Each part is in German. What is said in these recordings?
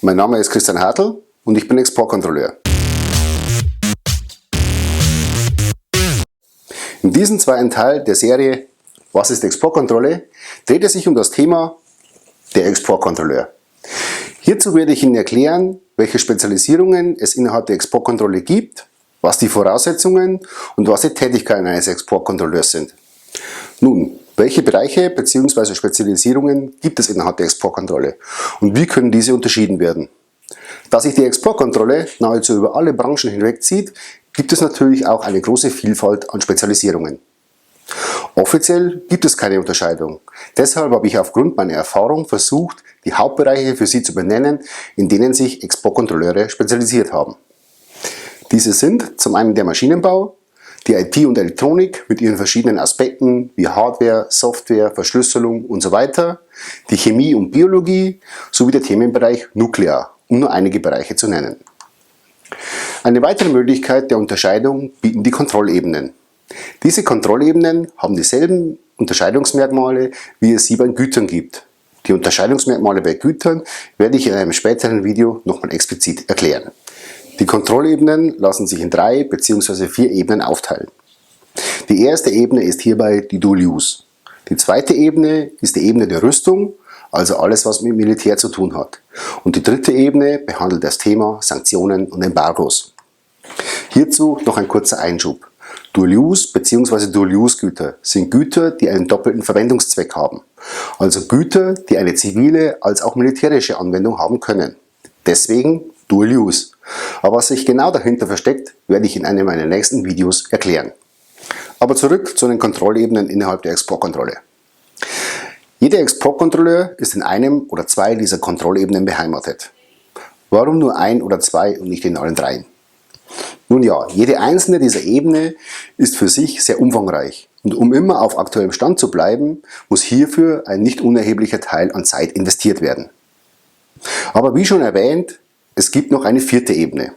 Mein Name ist Christian Hartl und ich bin Exportkontrolleur. In diesem zweiten Teil der Serie Was ist Exportkontrolle? Dreht es sich um das Thema der Exportkontrolleur. Hierzu werde ich Ihnen erklären, welche Spezialisierungen es innerhalb der Exportkontrolle gibt, was die Voraussetzungen und was die Tätigkeiten eines Exportkontrolleurs sind. Nun, welche Bereiche bzw. Spezialisierungen gibt es innerhalb der Exportkontrolle und wie können diese unterschieden werden? Da sich die Exportkontrolle nahezu über alle Branchen hinwegzieht, gibt es natürlich auch eine große Vielfalt an Spezialisierungen. Offiziell gibt es keine Unterscheidung. Deshalb habe ich aufgrund meiner Erfahrung versucht, die Hauptbereiche für Sie zu benennen, in denen sich Exportkontrolleure spezialisiert haben. Diese sind zum einen der Maschinenbau, die IT und Elektronik mit ihren verschiedenen Aspekten wie Hardware, Software, Verschlüsselung usw., die Chemie und Biologie sowie der Themenbereich Nuklear, um nur einige Bereiche zu nennen. Eine weitere Möglichkeit der Unterscheidung bieten die Kontrollebenen. Diese Kontrollebenen haben dieselben Unterscheidungsmerkmale, wie es sie bei Gütern gibt. Die Unterscheidungsmerkmale bei Gütern werde ich in einem späteren Video nochmal explizit erklären. Die Kontrollebenen lassen sich in 3 bzw. 4 Ebenen aufteilen. Die erste Ebene ist hierbei die Dual Use. Die zweite Ebene ist die Ebene der Rüstung, also alles, was mit Militär zu tun hat. Und die dritte Ebene behandelt das Thema Sanktionen und Embargos. Hierzu noch ein kurzer Einschub. Dual-Use bzw. Dual-Use-Güter sind Güter, die einen doppelten Verwendungszweck haben. Also Güter, die eine zivile als auch militärische Anwendung haben können. Deswegen Dual-Use. Aber was sich genau dahinter versteckt, werde ich in einem meiner nächsten Videos erklären. Aber zurück zu den Kontrollebenen innerhalb der Exportkontrolle. Jeder Exportkontrolleur ist in einem oder 2 dieser Kontrollebenen beheimatet. Warum nur 1 oder 2 und nicht in allen 3? Nun ja, jede einzelne dieser Ebenen ist für sich sehr umfangreich und um immer auf aktuellem Stand zu bleiben, muss hierfür ein nicht unerheblicher Teil an Zeit investiert werden. Aber wie schon erwähnt, es gibt noch eine 4. Ebene.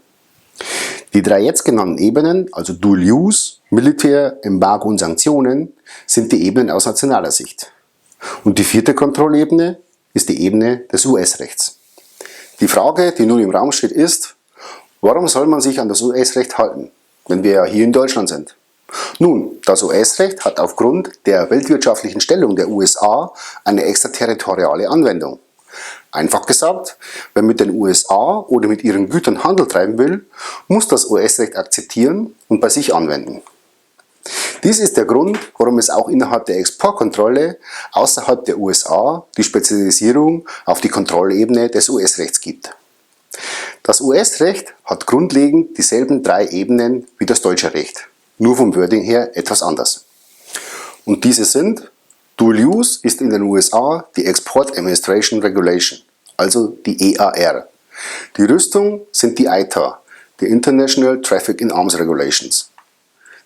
Die 3 jetzt genannten Ebenen, also Dual Use, Militär, Embargo und Sanktionen, sind die Ebenen aus nationaler Sicht. Und die 4. Kontrollebene ist die Ebene des US-Rechts. Die Frage, die nun im Raum steht, ist: Warum soll man sich an das US-Recht halten, wenn wir ja hier in Deutschland sind? Nun, das US-Recht hat aufgrund der weltwirtschaftlichen Stellung der USA eine extraterritoriale Anwendung. Einfach gesagt, wer mit den USA oder mit ihren Gütern Handel treiben will, muss das US-Recht akzeptieren und bei sich anwenden. Dies ist der Grund, warum es auch innerhalb der Exportkontrolle außerhalb der USA die Spezialisierung auf die Kontrollebene des US-Rechts gibt. Das US-Recht hat grundlegend dieselben 3 Ebenen wie das deutsche Recht, nur vom Wording her etwas anders. Und diese sind: Dual Use ist in den USA die Export Administration Regulation, also die EAR. Die Rüstung sind die ITA, die International Traffic in Arms Regulations.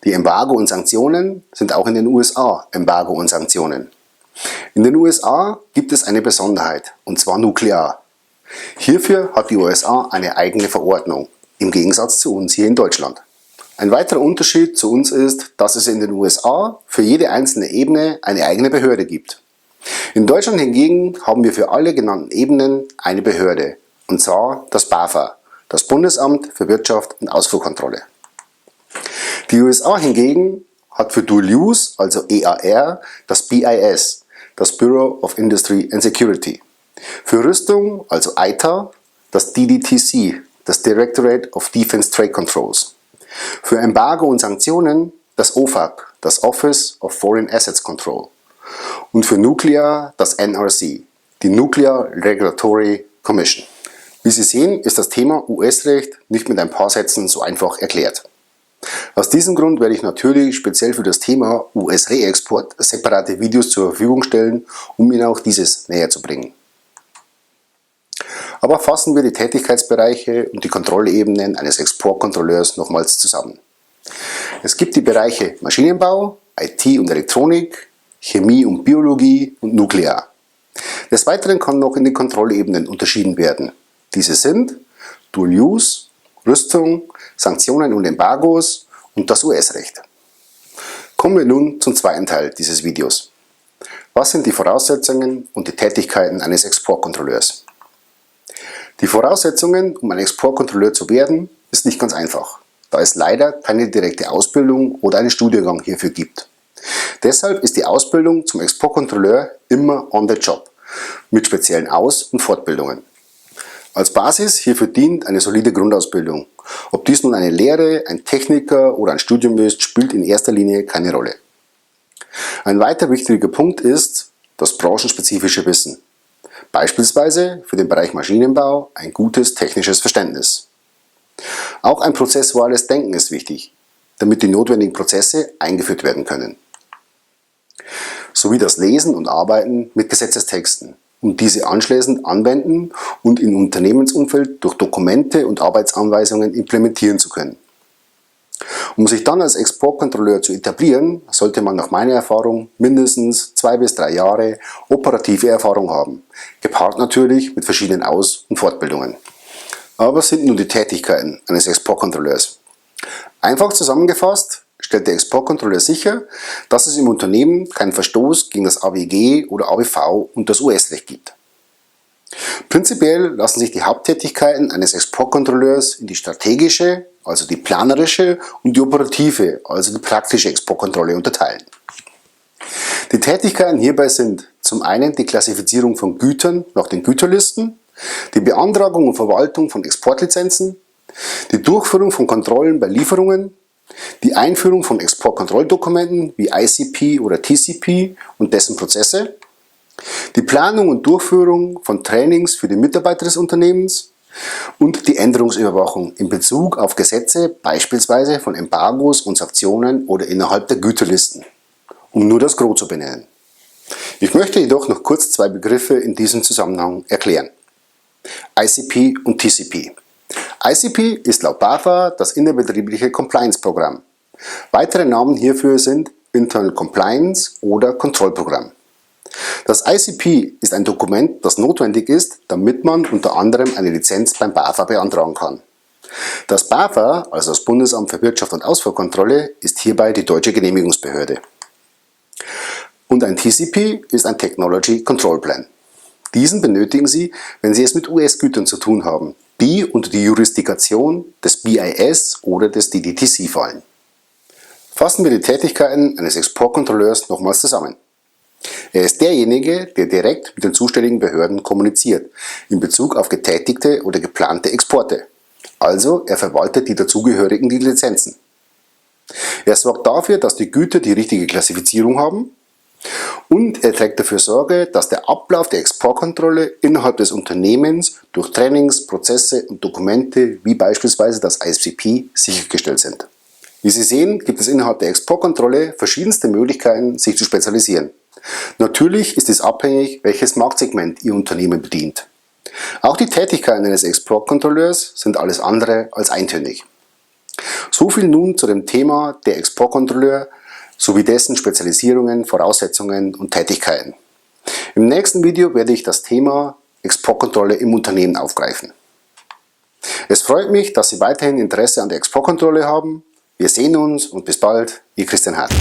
Die Embargo und Sanktionen sind auch in den USA Embargo und Sanktionen. In den USA gibt es eine Besonderheit, und zwar Nuklear. Hierfür hat die USA eine eigene Verordnung, im Gegensatz zu uns hier in Deutschland. Ein weiterer Unterschied zu uns ist, dass es in den USA für jede einzelne Ebene eine eigene Behörde gibt. In Deutschland hingegen haben wir für alle genannten Ebenen eine Behörde, und zwar das BAFA, das Bundesamt für Wirtschaft und Ausfuhrkontrolle. Die USA hingegen hat für Dual Use, also EAR, das BIS, das Bureau of Industry and Security. Für Rüstung, also ITA, das DDTC, das Directorate of Defense Trade Controls. Für Embargo und Sanktionen das OFAC, das Office of Foreign Assets Control. Und für Nuklear das NRC, die Nuclear Regulatory Commission. Wie Sie sehen, ist das Thema US-Recht nicht mit ein paar Sätzen so einfach erklärt. Aus diesem Grund werde ich natürlich speziell für das Thema US-Reexport separate Videos zur Verfügung stellen, um Ihnen auch dieses näher zu bringen. Aber fassen wir die Tätigkeitsbereiche und die Kontrollebenen eines Exportkontrolleurs nochmals zusammen. Es gibt die Bereiche Maschinenbau, IT und Elektronik, Chemie und Biologie und Nuklear. Des Weiteren kann noch in den Kontrollebenen unterschieden werden. Diese sind Dual Use, Rüstung, Sanktionen und Embargos und das US-Recht. Kommen wir nun zum zweiten Teil dieses Videos. Was sind die Voraussetzungen und die Tätigkeiten eines Exportkontrolleurs? Die Voraussetzungen, um ein Exportkontrolleur zu werden, ist nicht ganz einfach, da es leider keine direkte Ausbildung oder einen Studiengang hierfür gibt. Deshalb ist die Ausbildung zum Exportkontrolleur immer on the job, mit speziellen Aus- und Fortbildungen. Als Basis hierfür dient eine solide Grundausbildung. Ob dies nun eine Lehre, ein Techniker oder ein Studium ist, spielt in erster Linie keine Rolle. Ein weiter wichtiger Punkt ist das branchenspezifische Wissen. Beispielsweise für den Bereich Maschinenbau ein gutes technisches Verständnis. Auch ein prozessuales Denken ist wichtig, damit die notwendigen Prozesse eingeführt werden können. Sowie das Lesen und Arbeiten mit Gesetzestexten und diese anschließend anwenden und im Unternehmensumfeld durch Dokumente und Arbeitsanweisungen implementieren zu können. Um sich dann als Exportkontrolleur zu etablieren, sollte man nach meiner Erfahrung mindestens 2 bis 3 Jahre operative Erfahrung haben, gepaart natürlich mit verschiedenen Aus- und Fortbildungen. Aber was sind nun die Tätigkeiten eines Exportkontrolleurs? Einfach zusammengefasst stellt der Exportkontrolleur sicher, dass es im Unternehmen keinen Verstoß gegen das AWG oder AWV und das US-Recht gibt. Prinzipiell lassen sich die Haupttätigkeiten eines Exportkontrolleurs in die strategische, also die planerische, und die operative, also die praktische Exportkontrolle unterteilen. Die Tätigkeiten hierbei sind zum einen die Klassifizierung von Gütern nach den Güterlisten, die Beantragung und Verwaltung von Exportlizenzen, die Durchführung von Kontrollen bei Lieferungen, die Einführung von Exportkontrolldokumenten wie ICP oder TCP und dessen Prozesse, die Planung und Durchführung von Trainings für die Mitarbeiter des Unternehmens und die Änderungsüberwachung in Bezug auf Gesetze, beispielsweise von Embargos und Sanktionen oder innerhalb der Güterlisten, um nur das Gros zu benennen. Ich möchte jedoch noch kurz 2 Begriffe in diesem Zusammenhang erklären. ICP und TCP. ICP ist laut BAFA das innerbetriebliche Compliance-Programm. Weitere Namen hierfür sind Internal Compliance oder Kontrollprogramm. Das ICP ist ein Dokument, das notwendig ist, damit man unter anderem eine Lizenz beim BAFA beantragen kann. Das BAFA, also das Bundesamt für Wirtschaft und Ausfuhrkontrolle, ist hierbei die deutsche Genehmigungsbehörde. Und ein TCP ist ein Technology Control Plan. Diesen benötigen Sie, wenn Sie es mit US-Gütern zu tun haben, die unter die Jurisdiktion des BIS oder des DDTC fallen. Fassen wir die Tätigkeiten eines Exportkontrolleurs nochmals zusammen. Er ist derjenige, der direkt mit den zuständigen Behörden kommuniziert, in Bezug auf getätigte oder geplante Exporte. Also er verwaltet die dazugehörigen Lizenzen. Er sorgt dafür, dass die Güter die richtige Klassifizierung haben und er trägt dafür Sorge, dass der Ablauf der Exportkontrolle innerhalb des Unternehmens durch Trainings, Prozesse und Dokumente wie beispielsweise das ICP sichergestellt sind. Wie Sie sehen, gibt es innerhalb der Exportkontrolle verschiedenste Möglichkeiten, sich zu spezialisieren. Natürlich ist es abhängig, welches Marktsegment Ihr Unternehmen bedient. Auch die Tätigkeiten eines Exportkontrolleurs sind alles andere als eintönig. So viel nun zu dem Thema der Exportkontrolleur sowie dessen Spezialisierungen, Voraussetzungen und Tätigkeiten. Im nächsten Video werde ich das Thema Exportkontrolle im Unternehmen aufgreifen. Es freut mich, dass Sie weiterhin Interesse an der Exportkontrolle haben. Wir sehen uns und bis bald, Ihr Christian Hartl.